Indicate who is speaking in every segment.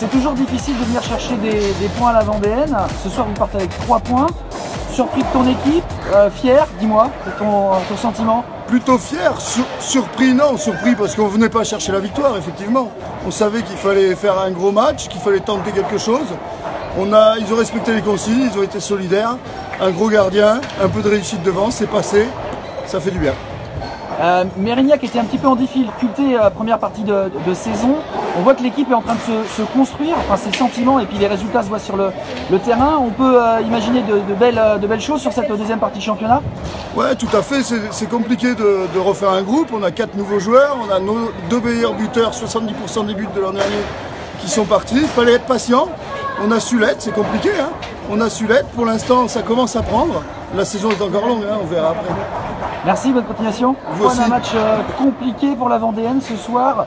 Speaker 1: C'est toujours difficile de venir chercher des points à la Vendéenne. Ce soir, vous partez avec 3 points. Surpris de ton équipe, fier, dis-moi, de ton sentiment?
Speaker 2: Plutôt fier, surpris non, surpris parce qu'on ne venait pas chercher la victoire, effectivement. On savait qu'il fallait faire un gros match, qu'il fallait tenter quelque chose. Ils ont respecté les consignes, ils ont été solidaires. Un gros gardien, un peu de réussite devant, c'est passé, ça fait du bien.
Speaker 1: Mérignac était un petit peu en difficulté première partie de saison. On voit que l'équipe est en train de se construire, enfin ses sentiments et puis les résultats se voient sur le terrain. On peut imaginer de belles choses sur cette deuxième partie de championnat.
Speaker 2: Ouais, tout à fait, c'est compliqué de refaire un groupe. On a 4 nouveaux joueurs, on a nos 2 meilleurs buteurs, 70% des buts de l'an dernier qui sont partis. Il fallait être patient, on a su l'être, c'est compliqué, hein. On a su l'être, pour l'instant ça commence à prendre. La saison est encore longue, hein, on verra après.
Speaker 1: Merci, bonne continuation.
Speaker 2: Vous aussi.
Speaker 1: Un match compliqué pour la Vendéenne ce soir.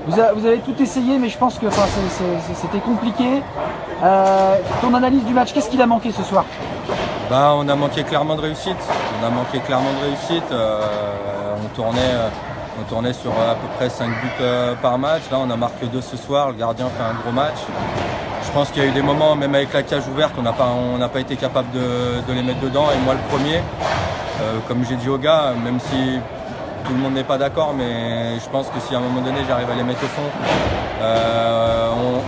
Speaker 1: Vous avez tout essayé, mais je pense que c'était compliqué. Ton analyse du match, qu'est-ce qu'il a manqué ce soir?
Speaker 3: On a manqué clairement de réussite. On tournait sur à peu près 5 buts par match. Là, on a marqué 2 ce soir. Le gardien fait un gros match. Je pense qu'il y a eu des moments, même avec la cage ouverte, on n'a pas été capable de les mettre dedans. Et moi, le premier, comme j'ai dit aux gars, même si tout le monde n'est pas d'accord, mais je pense que si à un moment donné j'arrive à les mettre au fond,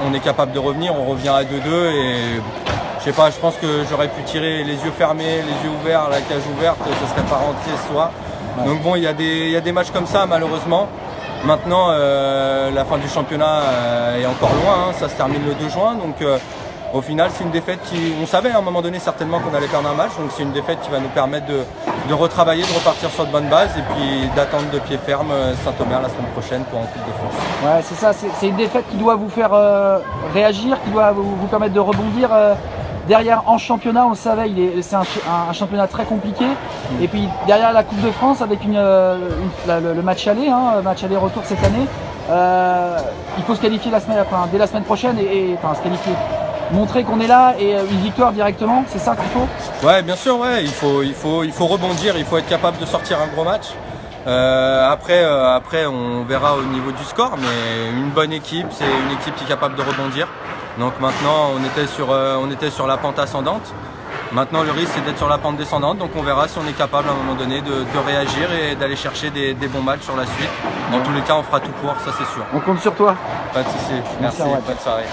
Speaker 3: on est capable de revenir, on revient à 2-2 et je sais pas, je pense que j'aurais pu tirer les yeux fermés, les yeux ouverts, la cage ouverte, ça serait pas rentré ce soir. Ouais. Donc bon, il y a des matchs comme ça malheureusement. Maintenant, la fin du championnat est encore loin, hein, ça se termine le 2 juin, donc au final c'est une défaite on savait à un moment donné certainement qu'on allait perdre un match, donc c'est une défaite qui va nous permettre de retravailler, de repartir sur de bonnes bases et puis d'attendre de pied ferme Saint-Omer la semaine prochaine pour un Coupe de France.
Speaker 1: Ouais, c'est ça, c'est une défaite qui doit vous faire réagir, qui doit vous permettre de rebondir. Derrière, en championnat, on le savait, c'est un championnat très compliqué. Et puis derrière la Coupe de France, avec le match aller, hein, match aller-retour cette année, il faut se qualifier dès la semaine prochaine et se qualifier. Montrer qu'on est là et une victoire directement, c'est ça qu'il faut?
Speaker 3: Ouais, bien sûr, ouais, il faut rebondir, il faut être capable de sortir un gros match. Après, on verra au niveau du score, mais une bonne équipe, c'est une équipe qui est capable de rebondir. Donc maintenant, on était sur la pente ascendante. Maintenant, le risque, c'est d'être sur la pente descendante. Donc on verra si on est capable à un moment donné de réagir et d'aller chercher des bons matchs sur la suite. Dans tous les cas, on fera tout pour, ça c'est sûr.
Speaker 1: On compte sur toi.
Speaker 3: Pas de soucis. Merci, bonne soirée.